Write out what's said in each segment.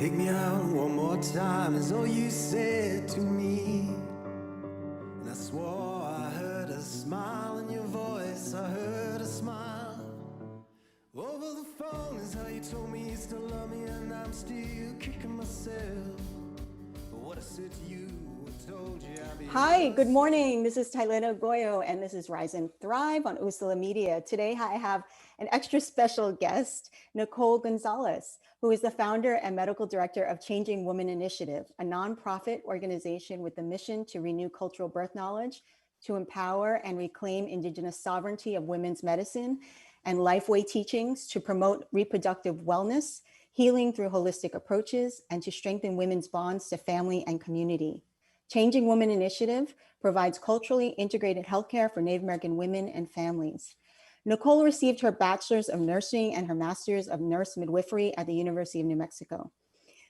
Take me out one more time is all you said to me. And I swore I heard a smile in your voice. I heard a smile over the phone is how you told me you still love me, and I'm still kicking myself. But what I said to you, I told you I'd be. Hi, good morning. This is Tailin Agoyo, and this is Rise and Thrive on Usula Media. Today, I have an extra special guest, Nicolle Gonzales, who is the founder and medical director of Changing Woman Initiative, a nonprofit organization with the mission to renew cultural birth knowledge, to empower and reclaim Indigenous sovereignty of women's medicine, and lifeway teachings to promote reproductive wellness, healing through holistic approaches, and to strengthen women's bonds to family and community. Changing Woman Initiative provides culturally integrated healthcare for Native American women and families. Nicolle received her bachelor's of nursing and her master's of nurse midwifery at the University of New Mexico.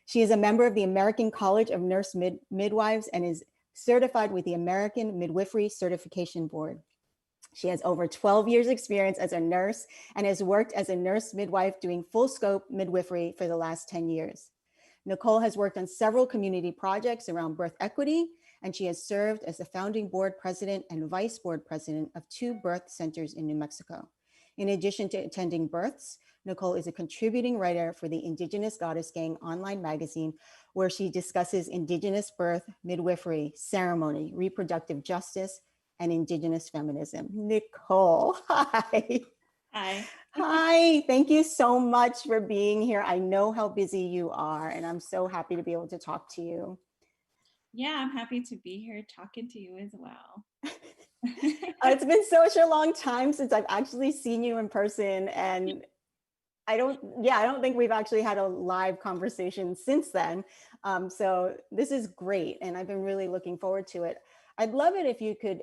She is a member of the American College of Nurse Midwives and is certified with the American Midwifery Certification Board. She has over 12 years experience as a nurse and has worked as a nurse midwife doing full scope midwifery for the last 10 years. Nicolle has worked on several community projects around birth equity, and she has served as the founding board president and vice board president of 2 birth centers in New Mexico. In addition to attending births, Nicolle is a contributing writer for the Indigenous Goddess Gang online magazine, where she discusses Indigenous birth, midwifery, ceremony, reproductive justice, and Indigenous feminism. Nicolle, hi. Hi. Hi, thank you so much for being here. I know how busy you are, and I'm so happy to be able to talk to you. Yeah, I'm happy to be here talking to you as well. It's been such a long time since I've actually seen you in person, and I don't think we've actually had a live conversation since then. So this is great, and I've been really looking forward to it. I'd love it if you could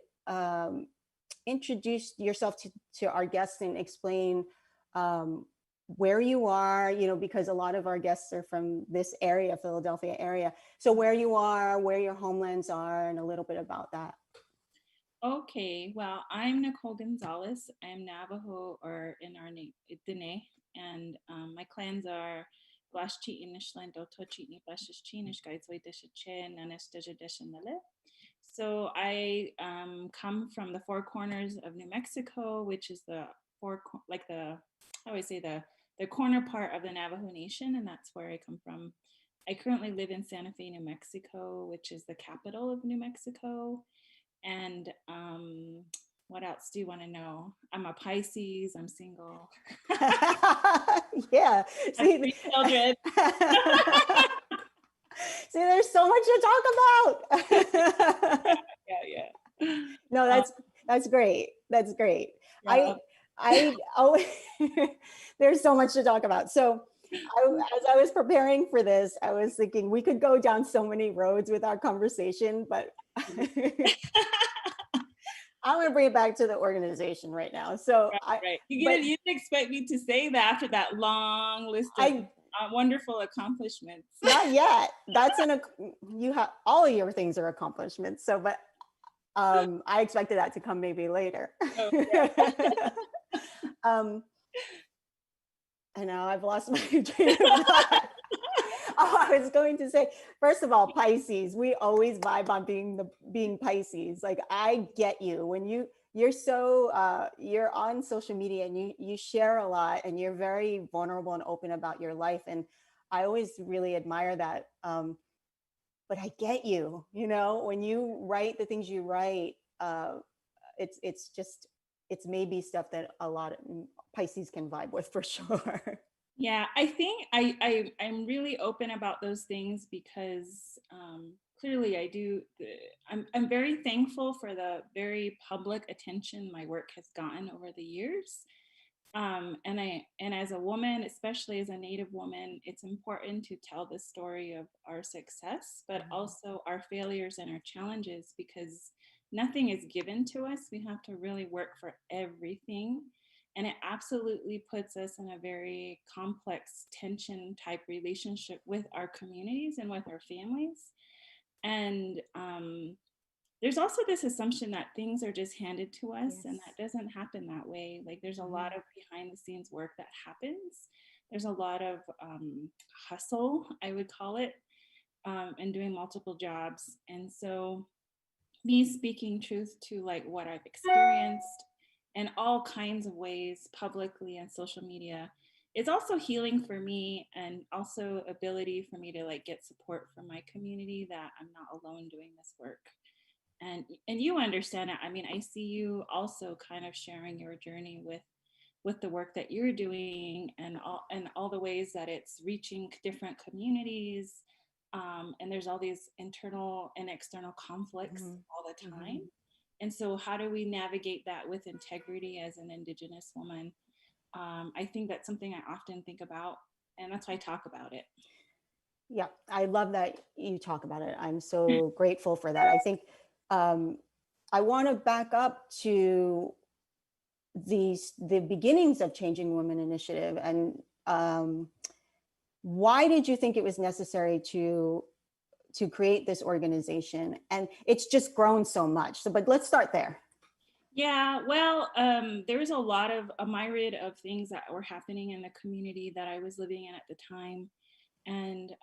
introduce yourself to our guests and explain where you are, because a lot of our guests are from this area, Philadelphia area. So where you are, where your homelands are, and a little bit about that. Okay, well, I'm Nicolle Gonzales. I'm Navajo, or in our name, Dene, and my clans are Glashchi Inishlan, Dotochi Nipashchi, Nishkaitsway Dishache, Nanestasha Deshanale. So I come from the 4 corners of New Mexico, which is the corner part of the Navajo Nation, and that's where I come from. I currently live in Santa Fe, New Mexico, which is the capital of New Mexico. And what else do you want to know? I'm a Pisces. I'm single. Yeah. See, 3 children. See, there's so much to talk about. Yeah. No, that's great. That's great. Yeah. There's so much to talk about. So as I was preparing for this, I was thinking we could go down so many roads with our conversation, but I'm going to bring it back to the organization right now. So right. You didn't expect me to say that after that long list of wonderful accomplishments. Not yet. You have all of your things are accomplishments. So, but I expected that to come maybe later. Okay. I know I've lost my train of thought. I was going to say, first of all, Pisces, we always vibe on being Pisces. Like, I get you when you're so you're on social media and you share a lot and you're very vulnerable and open about your life, and I always really admire that. But I get you, when you write the things you write, it's maybe stuff that a lot of Pisces can vibe with for sure. Yeah, I think I'm really open about those things because clearly I do. I'm very thankful for the very public attention my work has gotten over the years. And as a woman, especially as a Native woman, it's important to tell the story of our success, but also our failures and our challenges, because nothing is given to us. We have to really work for everything. And it absolutely puts us in a very complex tension type relationship with our communities and with our families. And there's also this assumption that things are just handed to us, and that doesn't happen that way. Like, there's a lot of behind the scenes work that happens there's a lot of hustle, I would call it, and doing multiple jobs. And so me speaking truth to like what I've experienced in all kinds of ways publicly and social media, it's also healing for me, and also ability for me to like get support from my community, that I'm not alone doing this work. And you understand it. I mean, I see you also kind of sharing your journey with the work that you're doing, and all the ways that it's reaching different communities, and there's all these internal and external conflicts all the time. And so how do we navigate that with integrity as an Indigenous woman? I think that's something I often think about, and that's why I talk about it. Yeah, I love that you talk about it. I'm so grateful for that. I think I want to back up to the beginnings of Changing Women Initiative, and why did you think it was necessary to create this organization? And it's just grown so much. So, but let's start there. Yeah, well, there was a lot of a myriad of things that were happening in the community that I was living in at the time. And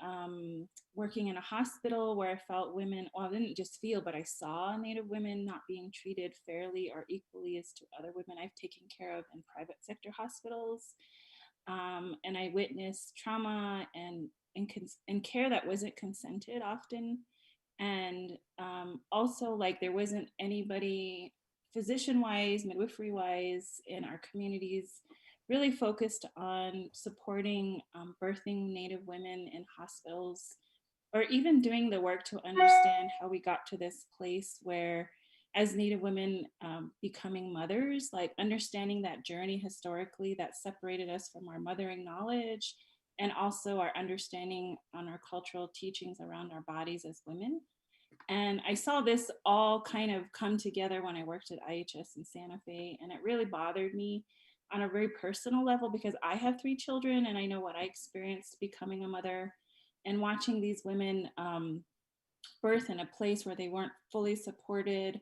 working in a hospital where I felt women, well, I didn't just feel, but I saw Native women not being treated fairly or equally as to other women I've taken care of in private sector hospitals. And I witnessed trauma and care that wasn't consented often. And also, like, there wasn't anybody physician wise, midwifery wise in our communities really focused on supporting birthing Native women in hospitals, or even doing the work to understand how we got to this place where, as Native women becoming mothers, like understanding that journey historically that separated us from our mothering knowledge, and also our understanding on our cultural teachings around our bodies as women. And I saw this all kind of come together when I worked at IHS in Santa Fe. And it really bothered me on a very personal level, because I have 3 children and I know what I experienced becoming a mother, and watching these women birth in a place where they weren't fully supported.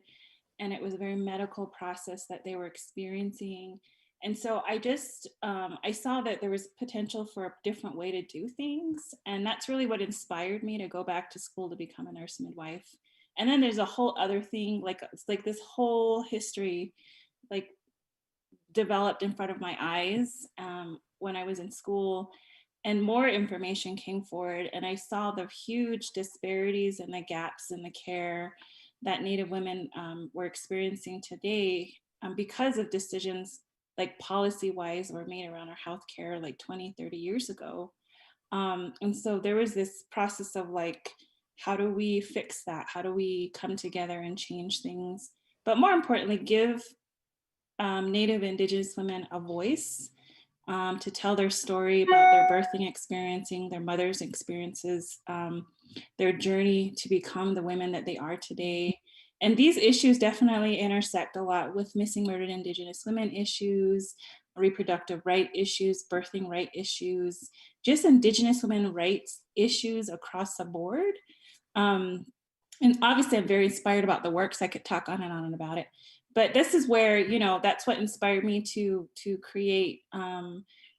And it was a very medical process that they were experiencing. And so I just, I saw that there was potential for a different way to do things. And that's really what inspired me to go back to school to become a nurse midwife. And then there's a whole other thing, like it's like this whole history, like developed in front of my eyes when I was in school, and more information came forward, and I saw the huge disparities and the gaps in the care that Native women were experiencing today, because of decisions like policy wise were made around our healthcare like 20, 30 years ago. And so there was this process of like, how do we fix that? How do we come together and change things? But more importantly, give Native Indigenous women a voice to tell their story about their birthing experiencing, their mother's experiences, their journey to become the women that they are today. And these issues definitely intersect a lot with missing murdered Indigenous women issues, reproductive right issues, birthing right issues, just Indigenous women rights issues across the board. And obviously I'm very inspired about the works. I could talk on and about it, but this is where, you know, that's what inspired me to create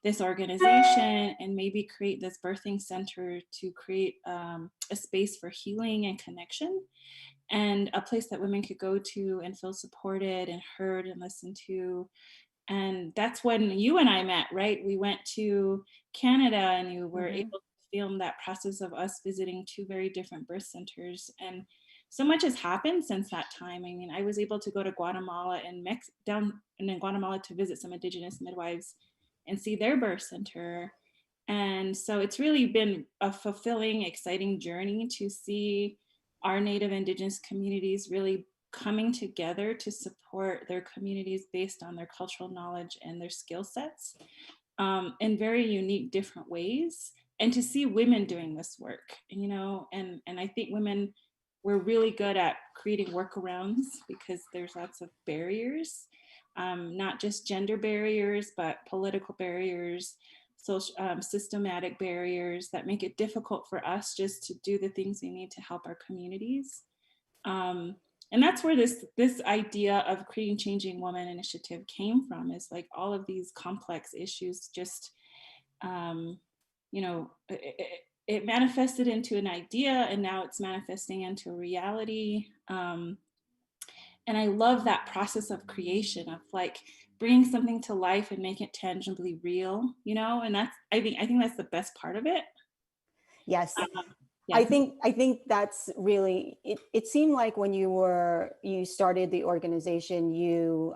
this organization, and maybe create this birthing center to create a space for healing and connection, and a place that women could go to and feel supported and heard and listened to. And that's when you and I met, right? We went to Canada, and you were able to film that process of us visiting 2 very different birth centers. And so much has happened since that time. I mean, I was able to go to Guatemala and down in Guatemala to visit some Indigenous midwives and see their birth center. And so it's really been a fulfilling, exciting journey to see our Native Indigenous communities really coming together to support their communities based on their cultural knowledge and their skill sets in very unique, different ways. And to see women doing this work, you know, and I think women, we're really good at creating workarounds, because there's lots of barriers, not just gender barriers, but political barriers, social, systematic barriers that make it difficult for us just to do the things we need to help our communities. And that's where this idea of creating Changing Woman Initiative came from, is like all of these complex issues just you know, it manifested into an idea, and now it's manifesting into a reality. And I love that process of creation, of like bringing something to life and make it tangibly real, you know, and that's, I think that's the best part of it. Yes. Yeah. I think that's really it. It seemed like when you started the organization, you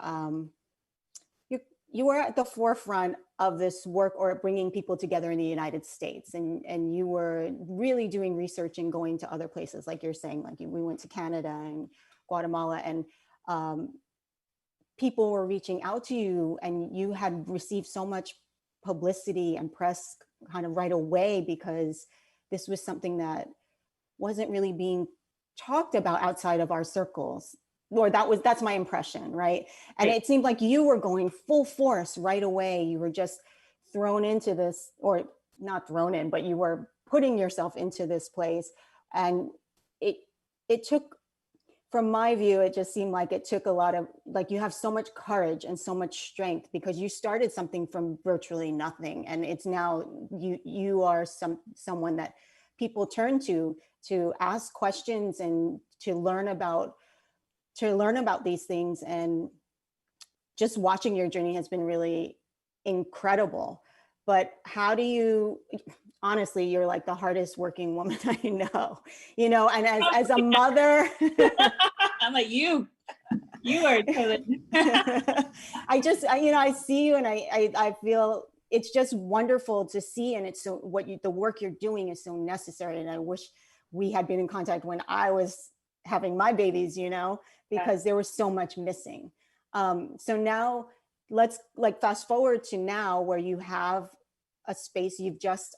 you were at the forefront of this work or bringing people together in the United States, and you were really doing research and going to other places, like you're saying, like we went to Canada and Guatemala, and um, people were reaching out to you, and you had received so much publicity and press kind of right away, because this was something that wasn't really being talked about outside of our circles, or that's my impression, right? And Right. it seemed like you were going full force right away. You were just thrown into this, or not thrown in, but you were putting yourself into this place. And it it took, from my view, it just seemed like it took a lot of, like, you have so much courage and so much strength, because you started something from virtually nothing, and it's now you are someone that people turn to ask questions and to learn about these things. And just watching your journey has been really incredible. But how do you, honestly, you're like the hardest working woman I know, and as a mother. I'm like, you are totally. I see you, and I feel it's just wonderful to see. And it's so, the work you're doing is so necessary. And I wish we had been in contact when I was having my babies, Yeah. because there was so much missing. So now let's like fast forward to now, where you have a space. You've just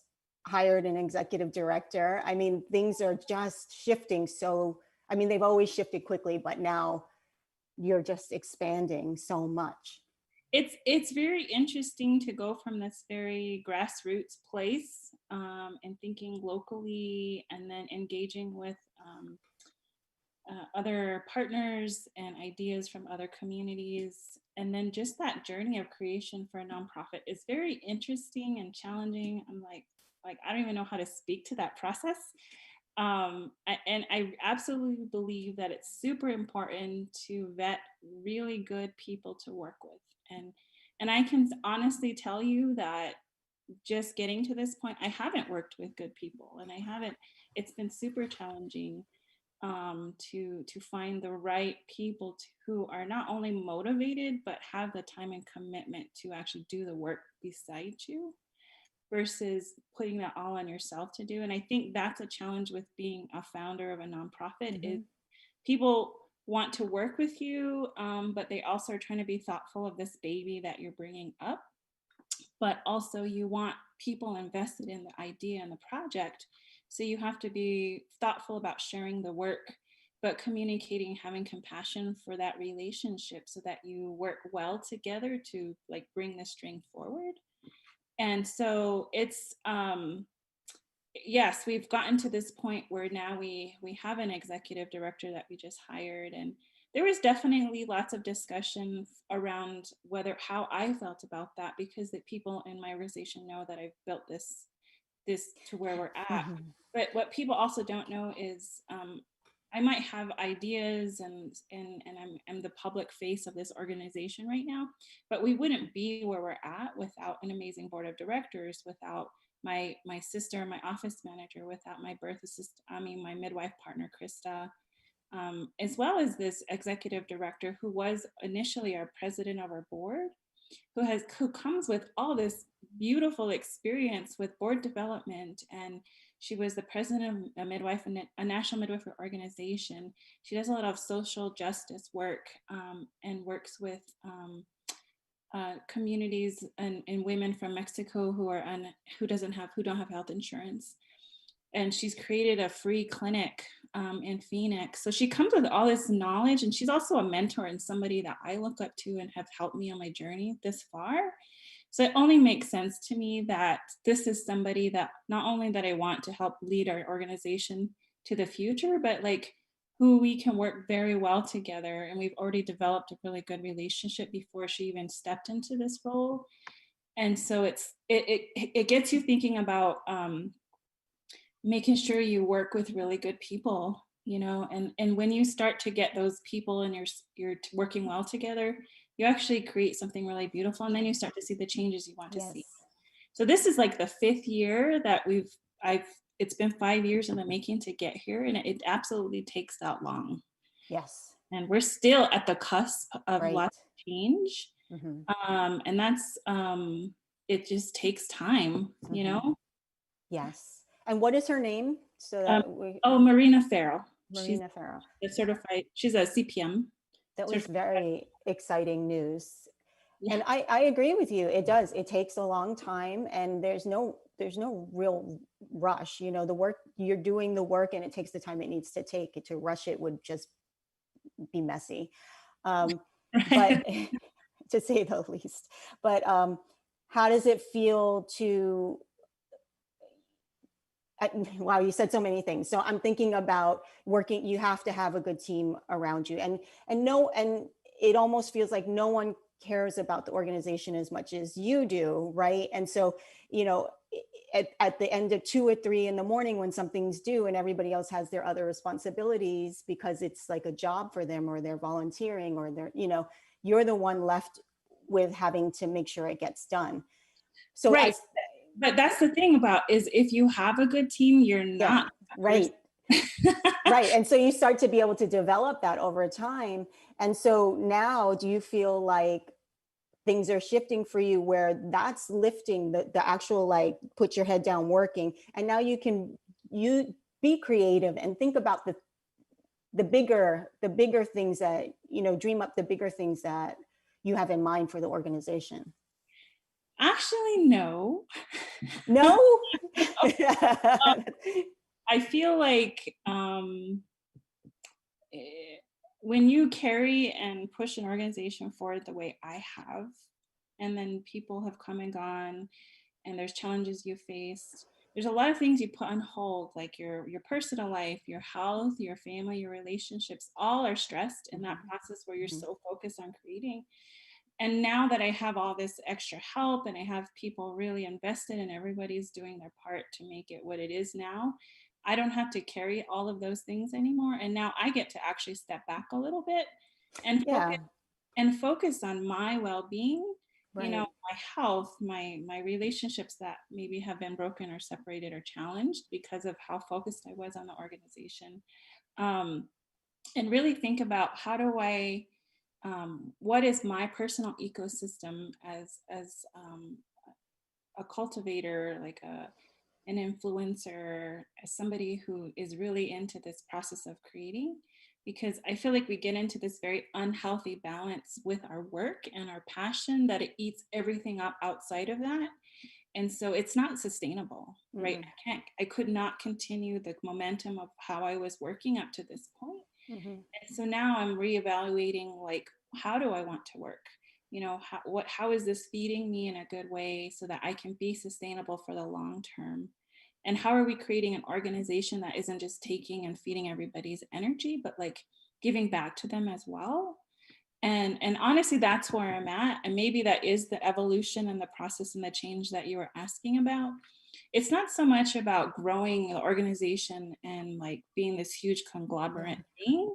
hired an executive director. I mean, things are just shifting. So, I mean, they've always shifted quickly, but now you're just expanding so much. It's very interesting to go from this very grassroots place, and thinking locally, and then engaging with other partners and ideas from other communities. And then just that journey of creation for a nonprofit is very interesting and challenging. I'm like I don't even know how to speak to that process. And I absolutely believe that it's super important to vet really good people to work with. And I can honestly tell you that just getting to this point, I haven't worked with good people, and I haven't. It's been super challenging, to find the right people who are not only motivated but have the time and commitment to actually do the work beside you, versus putting that all on yourself to do. And I think that's a challenge with being a founder of a nonprofit, is Mhm. people want to work with you, but they also are trying to be thoughtful of this baby that you're bringing up. But also you want people invested in the idea and the project. So you have to be thoughtful about sharing the work, but communicating, having compassion for that relationship, so that you work well together to like bring the string forward. And so it's yes, we've gotten to this point where now we have an executive director that we just hired. And there was definitely lots of discussion around whether how I felt about that, because the people in my organization know that I've built this to where we're at. Mhm. But what people also don't know is, I might have ideas, and I'm the public face of this organization right now, but we wouldn't be where we're at without an amazing board of directors, without my sister, my office manager, without my birth assistant, my midwife partner, Krista, as well as this executive director who was initially our president of our board, who comes with all this beautiful experience with board development. And she was the president of a midwife, a national midwifery organization. She does a lot of social justice work, and works with communities and women from Mexico who don't have health insurance. And she's created a free clinic, in Phoenix. So she comes with all this knowledge, and she's also a mentor and somebody that I look up to and have helped me on my journey this far. So it only makes sense to me that this is somebody that not only that I want to help lead our organization to the future, but like who we can work very well together. And we've already developed a really good relationship before she even stepped into this role. And so it gets you thinking about making sure you work with really good people, you know, and when you start to get those people and you're working well together, you actually create something really beautiful, and then you start to see the changes you want to see. Yes. So this is like the 5th year that I've it's been 5 years in the making to get here, and it absolutely takes that long. Yes. And we're still at the cusp of Right. lots of change. Hmm. And that's it just takes time, you Hmm. know. Yes. And what is her name? So Um, that we, oh, Marina Farrell. She's Marina Farrow. a certified, she's a CPM. That was Certified. very exciting news. Yeah. And I agree with you. It does. It takes a long time, and there's no real rush. You know, the work you're doing the work, and it takes the time it needs to take. To rush it would just be messy. Um, but Right. to say the least. But how does it feel to wow, you said so many things. So I'm thinking about working, you have to have a good team around you. And it almost feels like no one cares about the organization as much as you do, right? And so, you know, at the end of 2 or 3 in the morning when something's due and everybody else has their other responsibilities because it's like a job for them, or they're volunteering, or they're, you know, you're the one left with having to make sure it gets done. So Right. as But that's the thing about is if you have a good team, you're yeah, not that right. person. Right. And so you start to be able to develop that over time. And so now, do you feel like things are shifting for you where that's lifting the actual, like, put your head down working, and now you be creative and think about the bigger things that, you know, dream up the bigger things that you have in mind for the organization? Actually, no. No. I feel like when you carry and push an organization forward the way I have, and then people have come and gone, and there's challenges you faced. There's a lot of things you put on hold, like your personal life, your health, your family, your relationships, all are stressed in that process where you're Mhm. so focused on creating. And now that I have all this extra help and I have people really invested and everybody's doing their part to make it what it is now, I don't have to carry all of those things anymore. And now I get to actually step back a little bit and Yeah. focus on my well-being, you know, Right. my health, my relationships that maybe have been broken or separated or challenged because of how focused I was on the organization. Um, and really think about how do I what is my personal ecosystem as a cultivator, like an influencer, as somebody who is really into this process of creating, because I feel like we get into this very unhealthy balance with our work and our passion that it eats everything up outside of that. And so it's not sustainable, right? Mm-mm. I could not continue the momentum of how I was working up to this point. Mhm. And so now I'm reevaluating, like, how do I want to work? You know, how is this feeding me in a good way so that I can be sustainable for the long term? And how are we creating an organization that isn't just taking and feeding everybody's energy, but like giving back to them as well? And honestly, that's where I'm at. And maybe that is the evolution and the process and the change that you were asking about. It's not so much about growing the organization and like being this huge Yeah. conglomerate thing.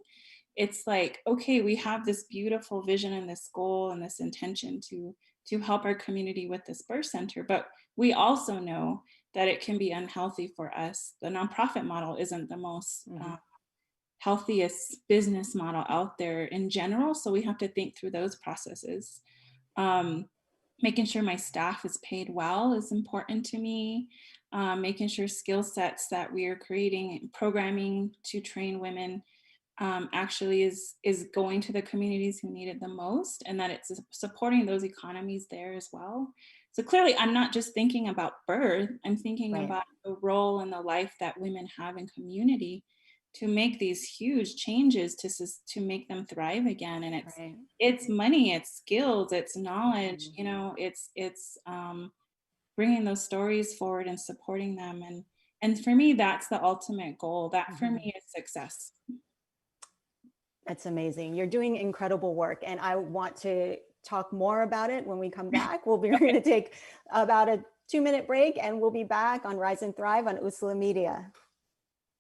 It's like, okay, we have this beautiful vision and this goal and this intention to help our community with this birth center, but we also know that it can be unhealthy for us. The nonprofit model isn't the most Mhm. healthiest business model out there in general, so we have to think through those processes. um, Making sure my staff is paid well is important to me. Making sure skill sets that we are creating programming to train women actually is going to the communities who need it the most, and that it's supporting those economies there as well. So clearly I'm not just thinking about birth, I'm thinking Right. about the role and the life that women have in community to make these huge changes to make them thrive again. And Right. it's money, it's skills, it's knowledge, Mhm. you know, it's bringing those stories forward and supporting them. And for me, that's the ultimate goal. That for Mhm. me is success. That's amazing. You're doing incredible work, and I want talk more about it when we come back. We're going to take about a 2-minute break, and we'll be back on Rise and Thrive on Usula Media.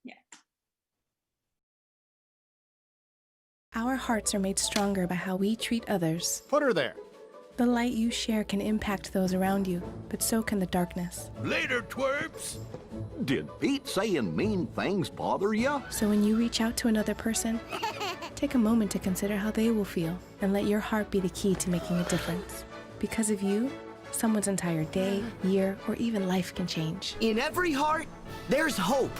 Yeah. Our hearts are made stronger by how we treat others. Put her there. The light you share can impact those around you, but so can the darkness. Later, twerps. Did Pete saying mean things bother you? So when you reach out to another person, take a moment to consider how they will feel and let your heart be the key to making a difference. Because of you, someone's entire day, year, or even life can change. In every heart, there's hope.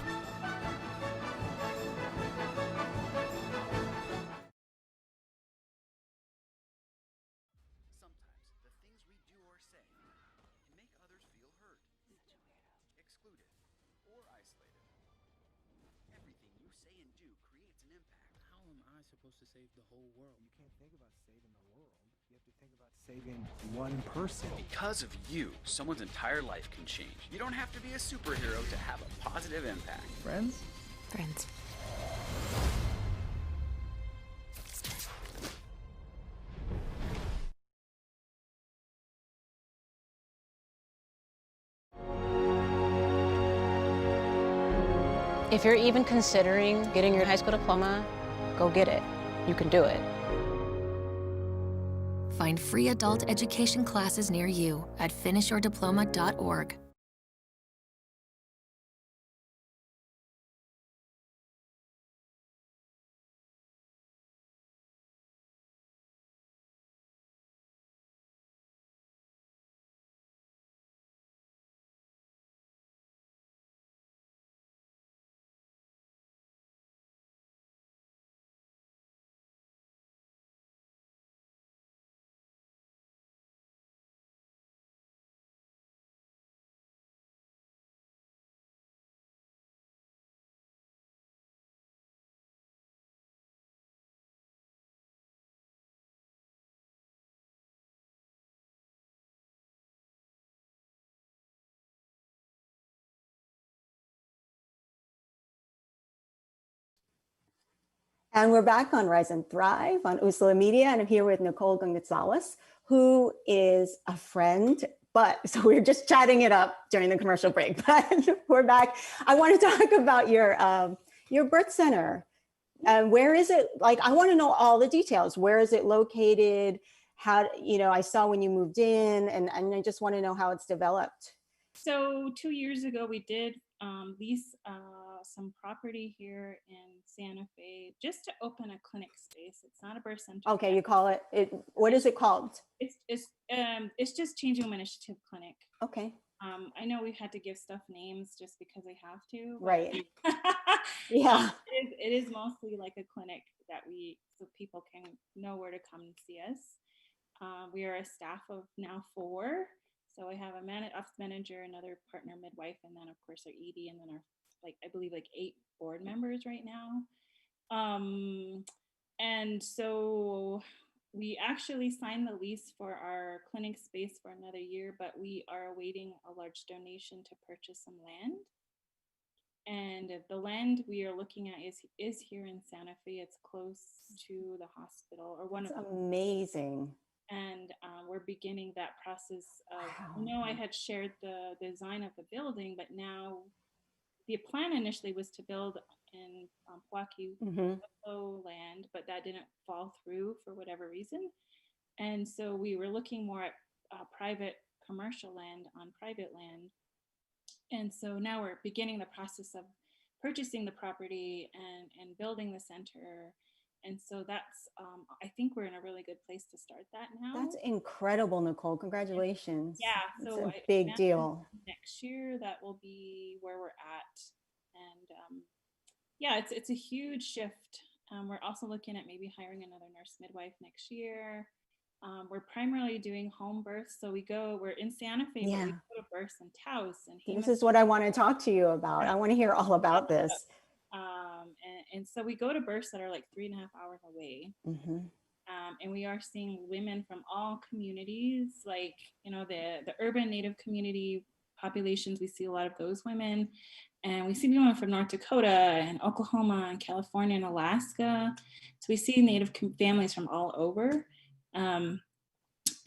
Sometimes the things we do or say can make others feel hurt, excluded, or isolated. Everything you say and do creates an impact. How am I supposed to save the whole world? You can't think about saving the world. You have to think about saving one person. Because of you, someone's entire life can change. You don't have to be a superhero to have a positive impact. Friends? Friends. If you're even considering getting your high school diploma, go get it. You can do it. Find free adult education classes near you at finishyourdiploma.org. And we're back on Rise and Thrive on Usula Media, and I'm here with Nicolle Gonzales, who is a friend, so we're just chatting it up during the commercial break, but we're back. I want to talk about your birth center. Where is it? Like, I want to know all the details. Where is it located? How, I saw when you moved in, and I just want to know how it's developed. So 2 years ago, we did lease some property here in Santa Fe just to open a clinic space. It's not a birth center. Okay, you call it, what is it called? It's just Changing Woman Initiative Clinic. Okay. I know we've had to give stuff names just because I have to. Right. Yeah. It is mostly like a clinic so people can know where to come and see us. We are a staff of now 4. So I have a office manager, another partner midwife, and then of course our ED, and then our I believe 8 board members right now. And so we actually signed the lease for our clinic space for another year, but we are awaiting a large donation to purchase some land. And the land we are looking at is here in Santa Fe. It's close to the hospital, or one of them. Amazing. And we're beginning that process of, wow. I had shared the design of the building, but now the plan initially was to build in Puaki land, but that didn't fall through for whatever reason. And so we were looking more at private commercial land on private land. And so now we're beginning the process of purchasing the property and building the center. And so that's, I think we're in a really good place to start that now. That's incredible, Nicolle. Congratulations. Yeah. So it's a big deal. Next year, that will be where we're at. And yeah, it's a huge shift. We're also looking at maybe hiring another nurse midwife next year. We're primarily doing home births. So we're in Santa Fe, but we go to births in Taos. And this is what I want to talk to you about. I want to hear all about this. And so we go to births that are 3.5 hours away. And we are seeing women from all communities, the urban Native community populations. We see a lot of those women. And we see women from North Dakota and Oklahoma and California and Alaska. So we see Native families from all over.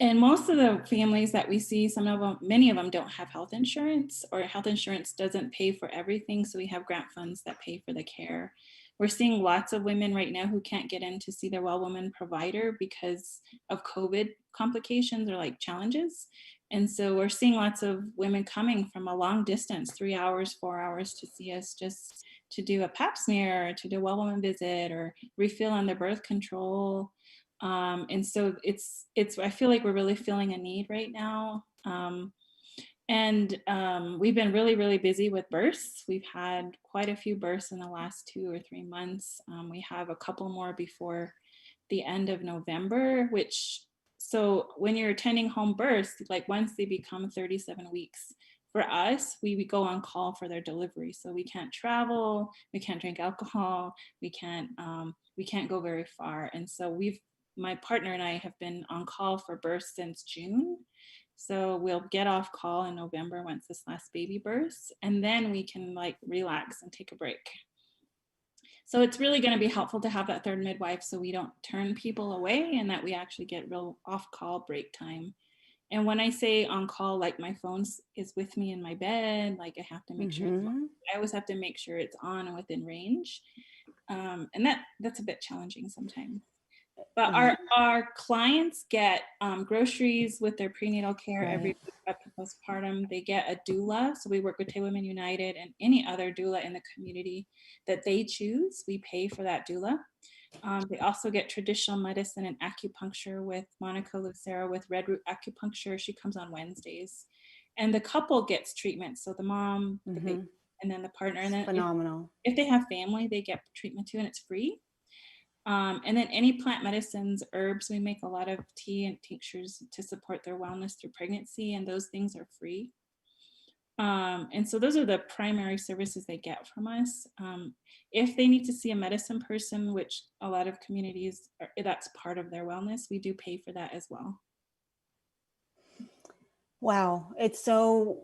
And most of the families that we see, some of them, many of them don't have health insurance, or health insurance doesn't pay for everything. So we have grant funds that pay for the care. We're seeing lots of women right now who can't get in to see their well woman provider because of COVID complications or like challenges. And so we're seeing lots of women coming from a long distance, 3 hours, 4 hours, to see us just to do a pap smear, or to do a well woman visit, or refill on their birth control. And so I feel like we're really feeling a need right now. We've been really, really busy with births. We've had quite a few births in the last 2 or 3 months. We have a couple more before the end of November, so when you're attending home births, like once they become 37 weeks, for us, we go on call for their delivery. So we can't travel, we can't drink alcohol, we can't go very far. And so my partner and I have been on call for births since June. So we'll get off call in November once this last baby births, and then we can like relax and take a break. So it's really going to be helpful to have that third midwife so we don't turn people away, and that we actually get real off call break time. And when I say on call, like my phone is with me in my bed, like I have to make sure I always have to make sure it's on and within range. And that's a bit challenging sometimes. But our clients get groceries with their prenatal care every week up to postpartum. They get a doula. So we work with Tailin Women United and any other doula in the community that they choose. We pay for that doula. They also get traditional medicine and acupuncture with Monica Lucero with Red Root Acupuncture. She comes on Wednesdays. And the couple gets treatment. So the mom, the baby, and then the partner. And then phenomenal. If they have family, they get treatment too, and it's free. And then any plant medicines, herbs, we make a lot of tea and tinctures to support their wellness through pregnancy, and those things are free. And so those are the primary services they get from us. If they need to see a medicine person, which a lot of communities, that's part of their wellness, we do pay for that as well. Wow, it's so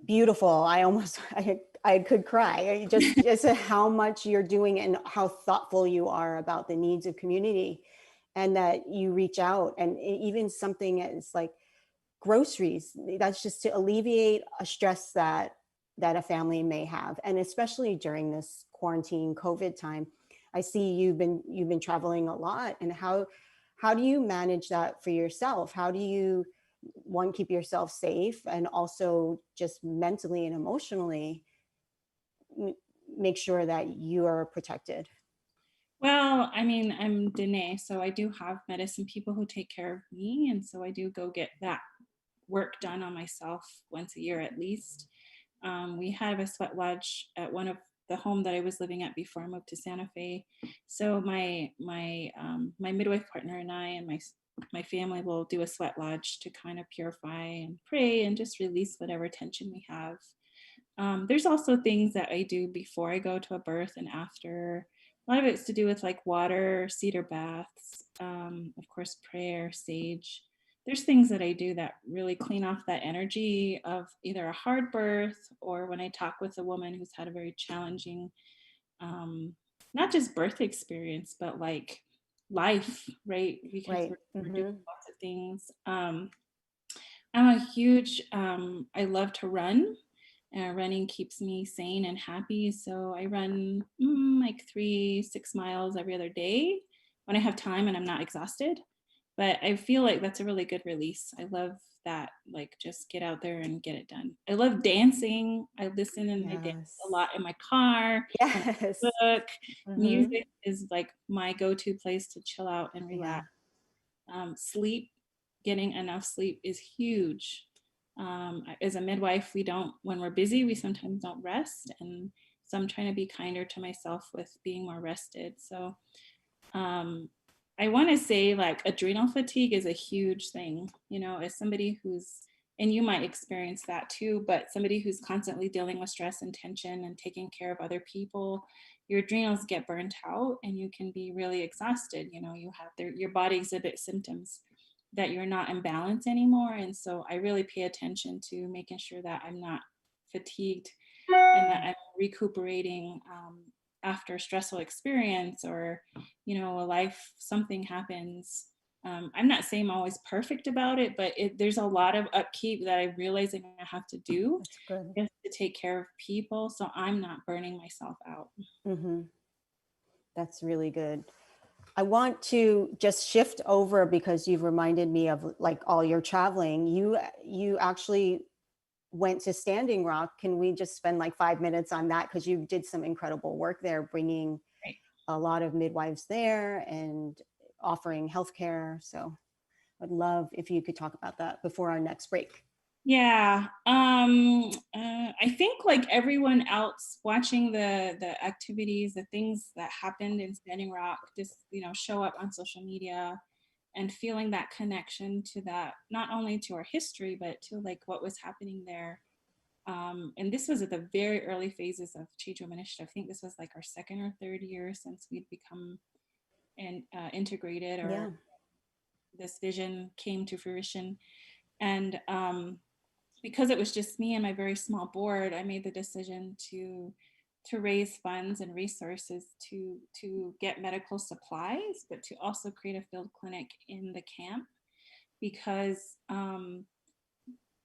beautiful. I could cry. Just how much you're doing and how thoughtful you are about the needs of community, and that you reach out, and even something as like groceries, that's just to alleviate a stress that a family may have. And especially during this quarantine COVID time, I see you've been traveling a lot. And how do you manage that for yourself? How do you, one, keep yourself safe, and also just mentally and emotionally make sure that you are protected? Well, I mean, I'm Danae, so I do have medicine people who take care of me. And so I do go get that work done on myself once a year at least. We have a sweat lodge at one of the home that I was living at before I moved to Santa Fe. So my midwife partner and I and my family will do a sweat lodge to kind of purify and pray and just release whatever tension we have. There's also things that I do before I go to a birth and after. A lot of it's to do with like water, cedar baths, of course, prayer, sage. There's things that I do that really clean off that energy of either a hard birth, or when I talk with a woman who's had a very challenging, not just birth experience, but like life, right? Because we're doing lots of things. I'm a huge, I love to run. Running keeps me sane and happy. So I run like 3-6 miles every other day when I have time and I'm not exhausted. But I feel like that's a really good release. I love that, like just get out there and get it done. I love dancing. I listen and I dance a lot in my car. Yes. Book. Music is like my go-to place to chill out and relax. Sleep, getting enough sleep is huge. As a midwife, when we're busy, we sometimes don't rest. And so I'm trying to be kinder to myself with being more rested. So I want to say like adrenal fatigue is a huge thing, as somebody and you might experience that too, but somebody who's constantly dealing with stress and tension and taking care of other people, your adrenals get burnt out and you can be really exhausted. Your body exhibits symptoms that you're not in balance anymore. And so I really pay attention to making sure that I'm not fatigued and that I'm recuperating after a stressful experience, or, something happens. I'm not saying I'm always perfect about it, but there's a lot of upkeep that I realize I'm gonna have to do That's good. just to take care of people, so I'm not burning myself out. Mm-hmm. That's really good. I want to just shift over because you've reminded me of like all your traveling. You actually went to Standing Rock. Can we just spend like 5 minutes on that? Because you did some incredible work there, bringing Right. a lot of midwives there and offering healthcare. So I'd love if you could talk about that before our next break. Yeah, I think like everyone else watching the activities, the things that happened in Standing Rock, just show up on social media, and feeling that connection to that, not only to our history, but to like what was happening there. And this was at the very early phases of Change Women Initiative. I think this was like our second or third year since we'd become integrated, or Yeah. this vision came to fruition. And because it was just me and my very small board, I made the decision to raise funds and resources to get medical supplies, but to also create a field clinic in the camp, because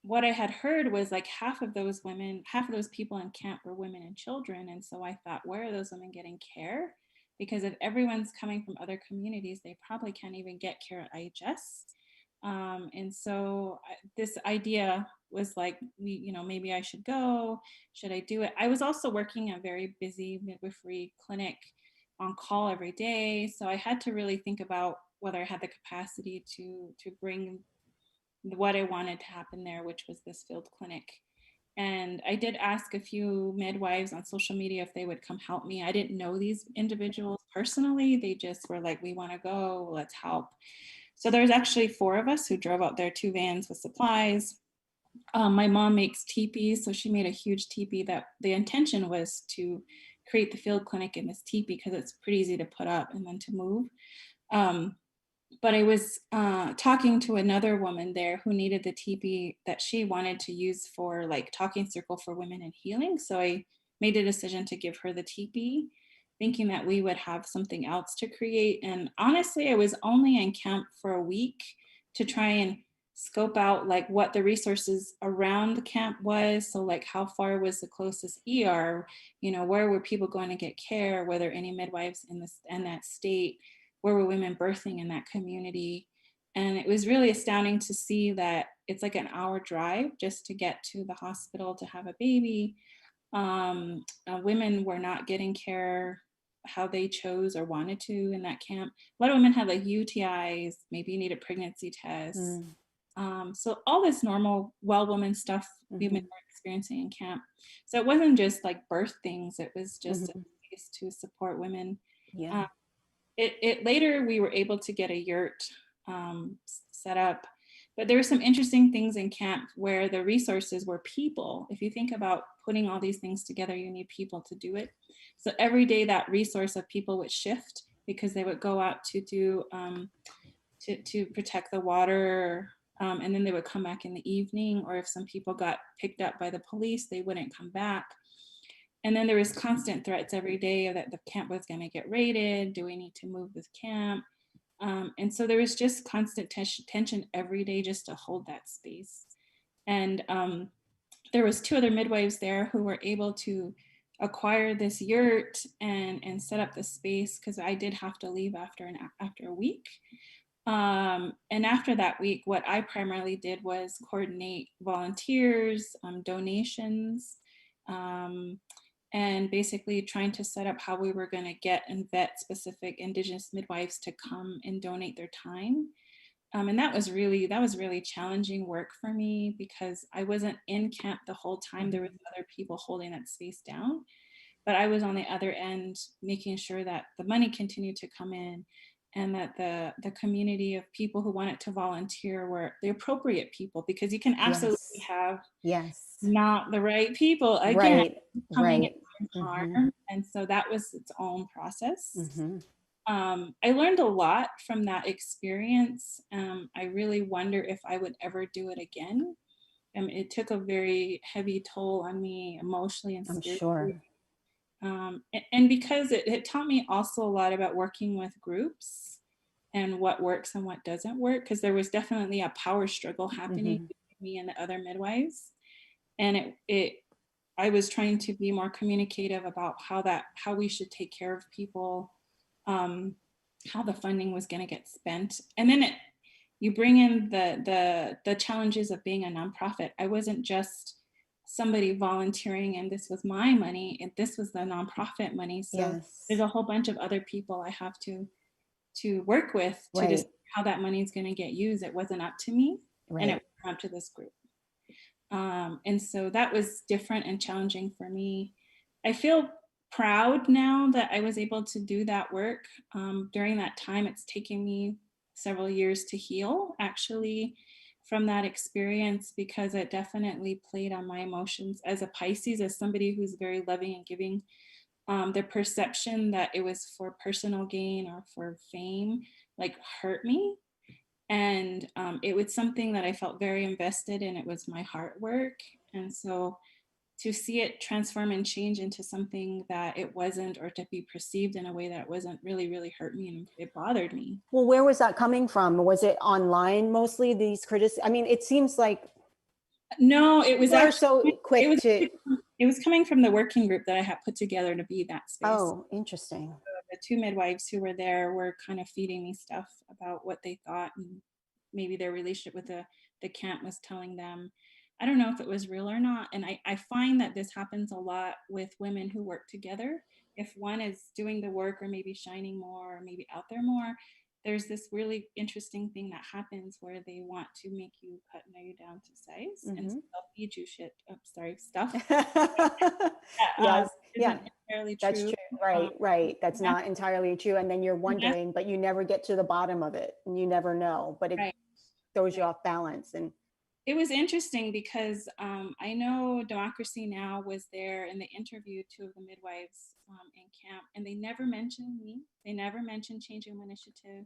what I had heard was like half of those people in camp were women and children. And so I thought, where are those women getting care? Because if everyone's coming from other communities, they probably can't even get care at IHS. And so this idea was like, maybe I should go. Should I do it? I was also working a very busy midwifery clinic on call every day. So I had to really think about whether I had the capacity to bring what I wanted to happen there, which was this field clinic. And I did ask a few midwives on social media if they would come help me. I didn't know these individuals personally. They just were like, we want to go, let's help. So there's actually 4 of us who drove out there, 2 vans with supplies. My mom makes teepees, so she made a huge teepee that the intention was to create the field clinic in this teepee because it's pretty easy to put up and then to move. But I was talking to another woman there who needed the teepee that she wanted to use for like talking circle for women in healing. So I made a decision to give her the teepee, thinking that we would have something else to create. And honestly, I was only in camp for a week to try and scope out like what the resources around the camp was. So like how far was the closest ER, where were people going to get care, were there any midwives in that state, where were women birthing in that community. And it was really astounding to see that it's like an hour drive just to get to the hospital to have a baby. Women were not getting care how they chose or wanted to in that camp. A lot of women had like UTIs, maybe needed pregnancy tests. So all this normal well woman stuff women were experiencing in camp. So it wasn't just like birth things, it was just a place to support women. Yeah. It later we were able to get a yurt set up, but there were some interesting things in camp where the resources were people. If you think about putting all these things together, you need people to do it. So every day that resource of people would shift because they would go out to do to protect the water, and then they would come back in the evening, or if some people got picked up by the police, they wouldn't come back. And then there was constant threats every day that the camp was going to get raided. Do we need to move this camp? And so there was just constant tension every day just to hold that space. And there was 2 other midwives there who were able to acquire this yurt and set up the space, because I did have to leave after a week. And after that week, what I primarily did was coordinate volunteers, donations, and basically trying to set up how we were going to get and vet specific Indigenous midwives to come and donate their time. And that was really challenging work for me because I wasn't in camp the whole time. There was other people holding that space down, but I was on the other end making sure that the money continued to come in and that the community of people who wanted to volunteer were the appropriate people, because you can absolutely have not the right people again coming in harm. And so that was its own process. I learned a lot from that experience. I really wonder if I would ever do it again. It took a very heavy toll on me emotionally and spiritually. And because it taught me also a lot about working with groups and what works and what doesn't work, because there was definitely a power struggle happening between me and the other midwives. And I was trying to be more communicative about how we should take care of people, how the funding was going to get spent. And then you bring in the challenges of being a nonprofit. I wasn't just somebody volunteering and this was my money, and this was the nonprofit money. So there's a whole bunch of other people I have to work with to decide how that money is going to get used. It wasn't up to me, and it was up to this group. And so that was different and challenging for me. I feel proud now that I was able to do that work. During that time, it's taken me several years to heal, actually, from that experience, because it definitely played on my emotions as a Pisces, as somebody who's very loving and giving. The perception that it was for personal gain or for fame, like, hurt me. And it was something that I felt very invested in. It was my heart work. And so to see it transform and change into something that it wasn't, or to be perceived in a way that it wasn't, really, really hurt me, and it bothered me. Well, where was that coming from? Was it online mostly, these criticisms? I mean, it seems like. No, it was actually so quick it was coming from the working group that I had put together to be that space. Oh, interesting. So the two midwives who were there were kind of feeding me stuff about what they thought, and maybe their relationship with the camp was telling them. I don't know if it was real or not. And I find that this happens a lot with women who work together. If one is doing the work, or maybe shining more, or maybe out there more, there's this really interesting thing that happens where they want to make you cut you down to size, and so they'll feed you stuff. Yes, isn't entirely true. That's true. Right. That's not entirely true. And then you're wondering, but you never get to the bottom of it, and you never know, but it throws you off balance. And it was interesting because I know Democracy Now! Was there, and they interviewed two of the midwives in camp, and they never mentioned me. They never mentioned Changing Room Initiative.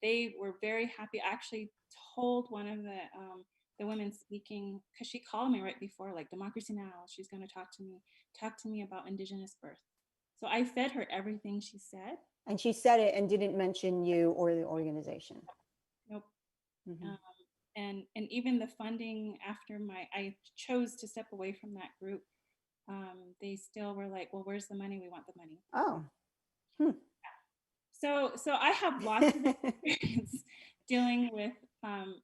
They were very happy. I actually told one of the women speaking, because she called me right before, like, Democracy Now! She's going to talk to me about Indigenous birth. So I fed her everything she said. And she said it and didn't mention you or the organization. Nope. And even the funding after I chose to step away from that group, they still were like, well, where's the money? We want the money. Oh. So I have lots of experience dealing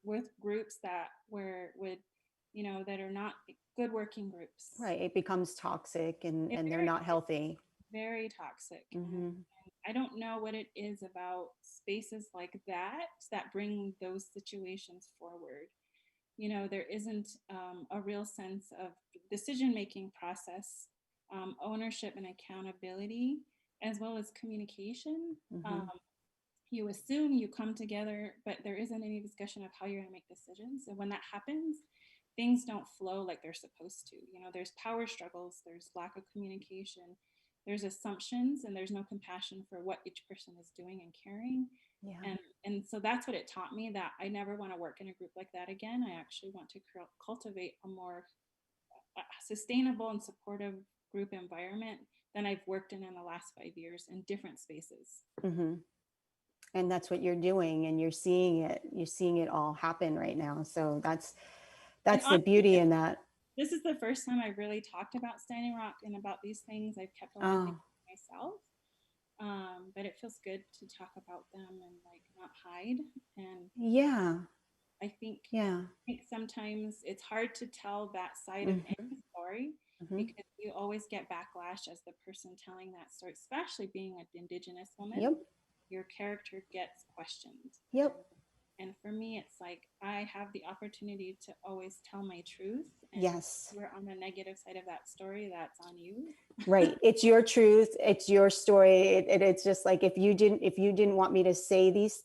with groups that that are not good working groups. Right. It becomes toxic, and they're not healthy. Very toxic. And I don't know what it is about spaces like that bring those situations forward. There isn't a real sense of decision-making process, ownership and accountability, as well as communication. You assume, you come together, but there isn't any discussion of how you're going to make decisions. And when that happens, things don't flow like they're supposed to. There's power struggles, there's lack of communication, there's assumptions, and there's no compassion for what each person is doing and carrying. And so that's what it taught me, that I never want to work in a group like that again. I actually want to cultivate a more sustainable and supportive group environment than I've worked in the last 5 years in different spaces. And that's what you're doing, and you're seeing it all happen right now. So that's the beauty in that. This is the first time I've really talked about Standing Rock and about these things. I've kept a lot of things to myself. But it feels good to talk about them and, like, not hide. And I think sometimes it's hard to tell that side of any story, because you always get backlash as the person telling that story, especially being an Indigenous woman. Your character gets questioned. And for me, it's like, I have the opportunity to always tell my truth. And if we're on the negative side of that story, that's on you. Right. It's your truth. It's your story. It's just like, if you didn't want me to say these,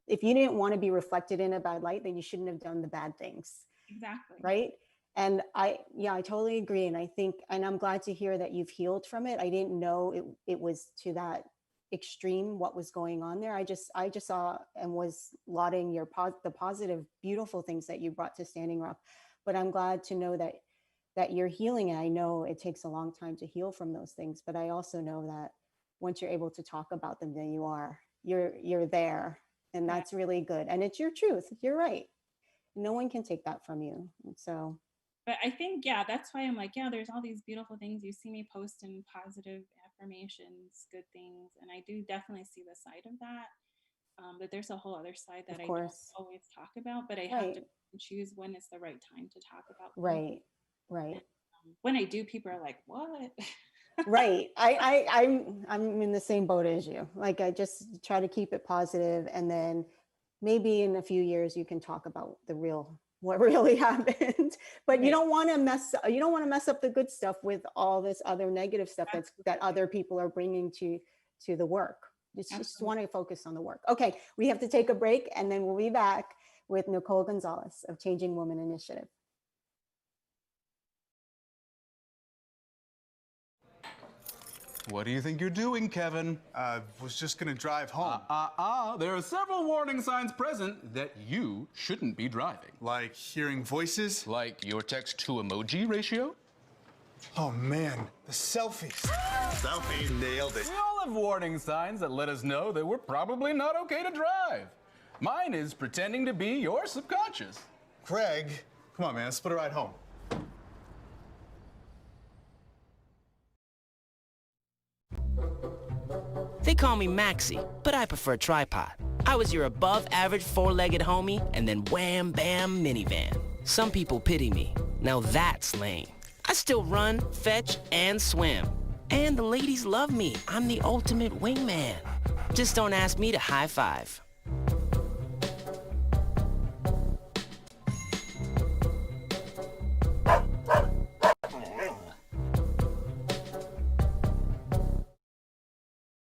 if you didn't want to be reflected in a bad light, then you shouldn't have done the bad things. Exactly. Right. And I totally agree. And I think, and I'm glad to hear that you've healed from it. I didn't know it was to that extreme what was going on there. I just saw and was lauding the positive, beautiful things that you brought to Standing Rock. But I'm glad to know that you're healing. And I know it takes a long time to heal from those things, but I also know that once you're able to talk about them, then you're there. And Yeah. that's really good. And it's your truth. You're right. No one can take that from you. And so, but I think, yeah, that's why I'm like, yeah, there's all these beautiful things you see me post in positive affirmations, good things. And I do definitely see the side of that. But there's a whole other side that of I don't course. always talk about, but I have Right. to choose when it's the right time to talk about things. Right. Right. And, when I do, people are like, what? Right. I'm in the same boat as you. Like, I just try to keep it positive, and then maybe in a few years you can talk about what really happened. But you Right. don't want to mess up the good stuff with all this other negative stuff that other people are bringing to the work. Just want to focus on the work. Okay, we have to take a break, and then we'll be back with Nicolle Gonzales of Changing Woman Initiative. What do you think you're doing, Kevin? Was just gonna drive home. There are several warning signs present that you shouldn't be driving. Like hearing voices? Like your text-to-emoji ratio? Oh man, the selfies. Selfie nailed it. We all have warning signs that let us know that we're probably not okay to drive. Mine is pretending to be your subconscious. Greg, come on man, let's split a ride home. They call me Maxie, but I prefer tripod. I was your above-average four-legged homie, and then wham, bam, minivan. Some people pity me. Now that's lame. I still run, fetch, and swim. And the ladies love me. I'm the ultimate wingman. Just don't ask me to high five.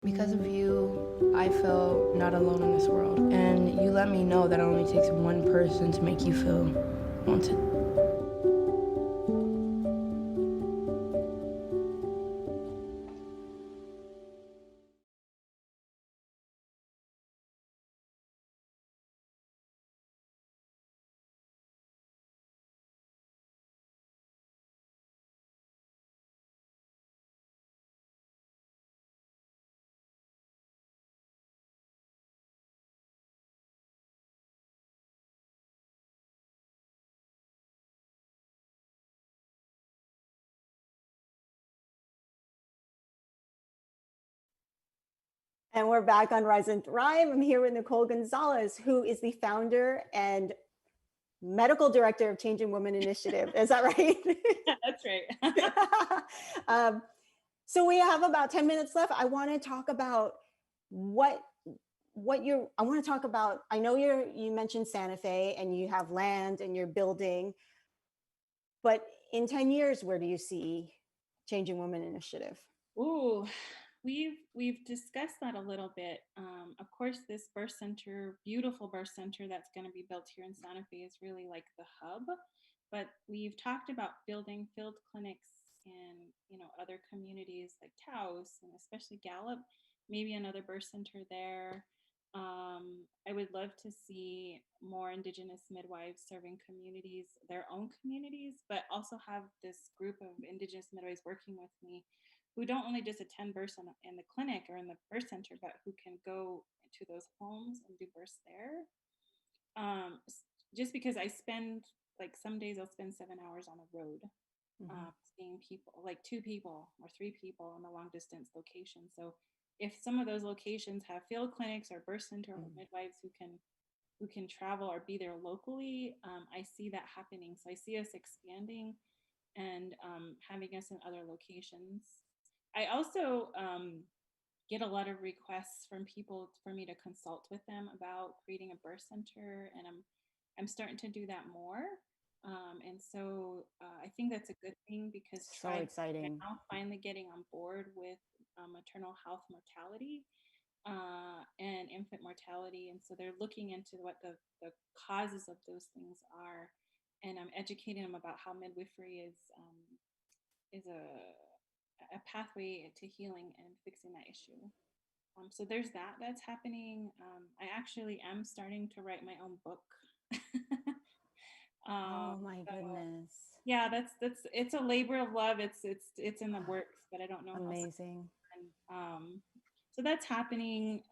Because of you, I feel not alone in this world. And you let me know that it only takes one person to make you feel wanted. And we're back on Rise and Thrive. I'm here with Nicolle Gonzales, who is the founder and medical director of Changing Woman Initiative. Is that right? Yeah, that's right. So we have about 10 minutes left. I want to talk about I know you mentioned Santa Fe and you have land and you're building, but in 10 years, where do you see Changing Woman Initiative? Ooh, we've discussed that a little bit. Of course, this birth center, beautiful birth center that's going to be built here in Santa Fe is really like the hub. But we've talked about building field clinics in other communities like Taos and especially Gallup, maybe another birth center there. I would love to see more Indigenous midwives serving communities, their own communities, but also have this group of Indigenous midwives working with me who don't only just attend births in the clinic or in the birth center, but who can go to those homes and do births there. Just because I spend, like some days I'll spend 7 hours on the road, seeing people, like 2 people or 3 people in the long distance location. So if some of those locations have field clinics or birth center or midwives who can travel or be there locally, I see that happening. So I see us expanding and having us in other locations. I also get a lot of requests from people for me to consult with them about creating a birth center, and I'm starting to do that more. And so I think that's a good thing because So exciting. now finally getting on board with maternal health mortality and infant mortality. And so they're looking into what the causes of those things are. And I'm educating them about how midwifery is a pathway to healing and fixing that issue. So there's that's happening. I actually am starting to write my own book. Oh my goodness. Yeah, that's it's a labor of love. It's in the works, but I don't know. Amazing. So that's happening.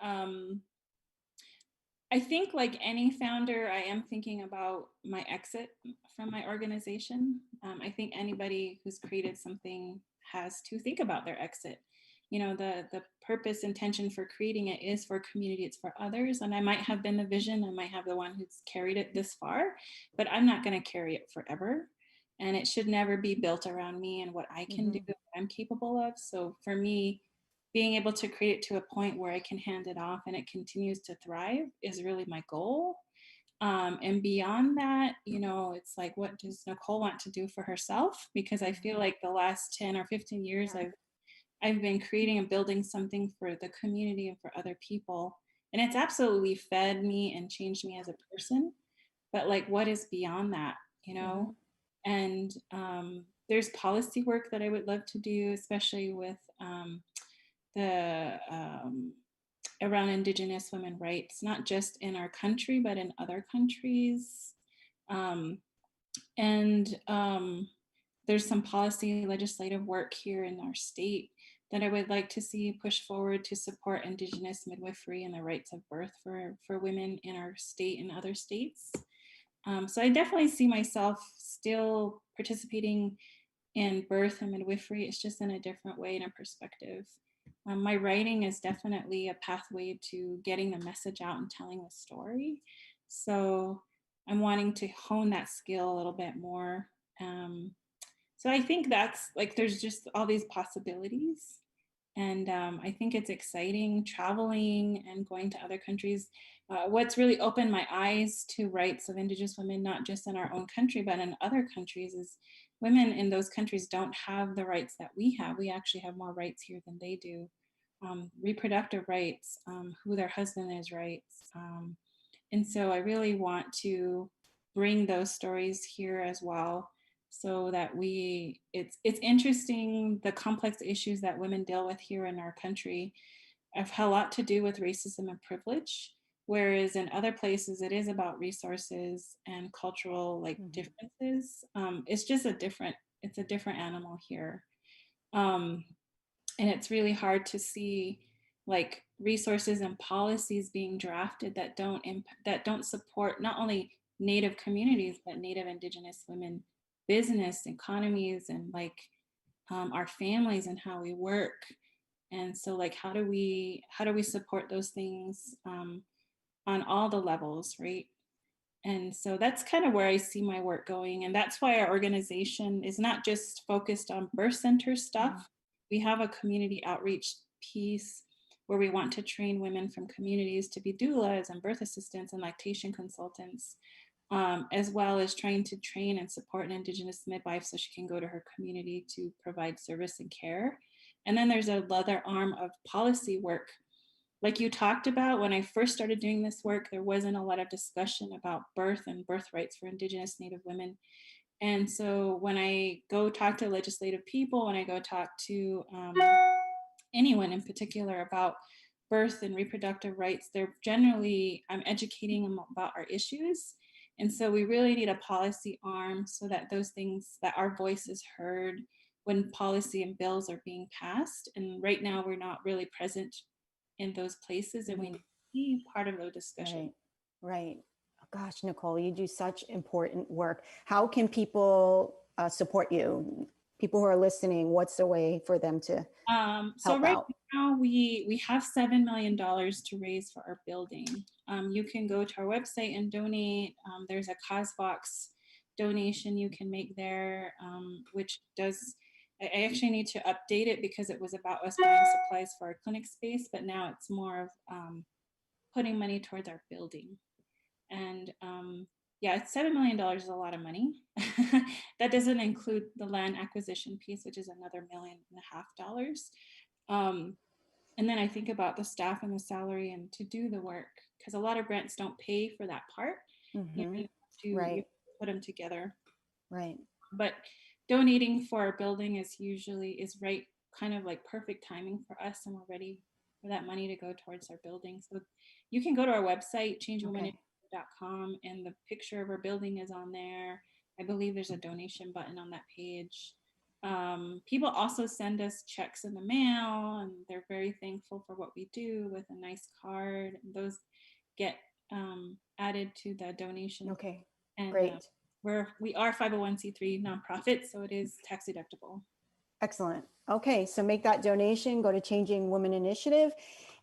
I think like any founder, I am thinking about my exit from my organization. I think anybody who's created something has to think about their exit. You know, the purpose intention for creating it is for community, it's for others. And I might have been the vision, I might have the one who's carried it this far, but I'm not going to carry it forever. And it should never be built around me and what I can do, what I'm capable of. So for me, being able to create it to a point where I can hand it off and it continues to thrive is really my goal. And beyond that, you know, it's like, what does Nicolle want to do for herself? Because I feel like the last 10 or 15 years, I've been creating and building something for the community and for other people. And it's absolutely fed me and changed me as a person. But like, what is beyond that, you know? And there's policy work that I would love to do, especially with the around Indigenous women rights, not just in our country, but in other countries. And there's some policy legislative work here in our state that I would like to see push forward to support Indigenous midwifery and the rights of birth for women in our state and other states. So I definitely see myself still participating in birth and midwifery. It's just in a different way and a perspective. My writing is definitely a pathway to getting the message out and telling the story. So I'm wanting to hone that skill a little bit more. So I think that's like, there's just all these possibilities. And I think it's exciting traveling and going to other countries. What's really opened my eyes to rights of Indigenous women, not just in our own country, but in other countries, is women in those countries don't have the rights that we have. We actually have more rights here than they do. Reproductive rights, who their husband is rights. And so I really want to bring those stories here as well, so that it's interesting, the complex issues that women deal with here in our country have a lot to do with racism and privilege, whereas in other places it is about resources and cultural like differences. It's just a different animal here. And it's really hard to see like resources and policies being drafted that don't support not only Native communities, but Native Indigenous women business, economies, and like our families and how we work. And so like, how do we support those things on all the levels, right? And so that's kind of where I see my work going. And that's why our organization is not just focused on birth center stuff. We have a community outreach piece where we want to train women from communities to be doulas and birth assistants and lactation consultants, as well as trying to train and support an Indigenous midwife so she can go to her community to provide service and care. And then there's another arm of policy work. Like you talked about, when I first started doing this work, there wasn't a lot of discussion about birth and birth rights for Indigenous Native women. And so when I go talk to legislative people, when I go talk to anyone in particular about birth and reproductive rights, I'm educating them about our issues. And so we really need a policy arm so that that our voice is heard when policy and bills are being passed. And right now we're not really present in those places, and we need to be part of the discussion. Right. Gosh, Nicolle, you do such important work. How can people support you? People who are listening, what's the way for them to so right out? now we have $7 million to raise for our building. You can go to our website and donate. There's a CauseVox donation you can make there, which does, I actually need to update it because it was about us buying supplies for our clinic space, but now it's more of putting money towards our building. And yeah, $7 million is a lot of money. That doesn't include the land acquisition piece, which is another $1.5 million. And then I think about the staff and the salary and to do the work, because a lot of grants don't pay for that part. You have to put them together. Right. But donating for our building is right, kind of like perfect timing for us, and we're ready for that money to go towards our building. So you can go to our website, changewoman.com, and the picture of our building is on there. I believe there's a donation button on that page. People also send us checks in the mail, and they're very thankful for what we do with a nice card. Those get added to the donation. Okay, and great. We are 501c3 nonprofit, so it is tax deductible. Excellent. Okay, so make that donation, go to Changing Women Initiative,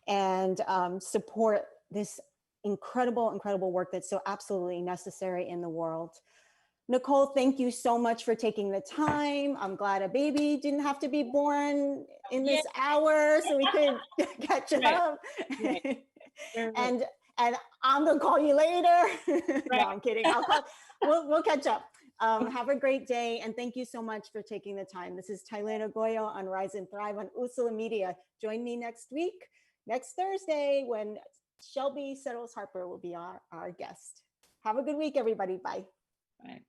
and support this incredible work that's so absolutely necessary in the world. Nicolle, thank you so much for taking the time. I'm glad a baby didn't have to be born in this hour so we could catch up. Right. And I'm gonna call you later. No, I'm kidding. We'll catch up. Have a great day, and thank you so much for taking the time. This is Tailin Agoyo on Rise and Thrive on Usula Media. Join me next week, next Thursday, when Shelby Settles Harper will be our guest. Have a good week, everybody. Bye. Bye.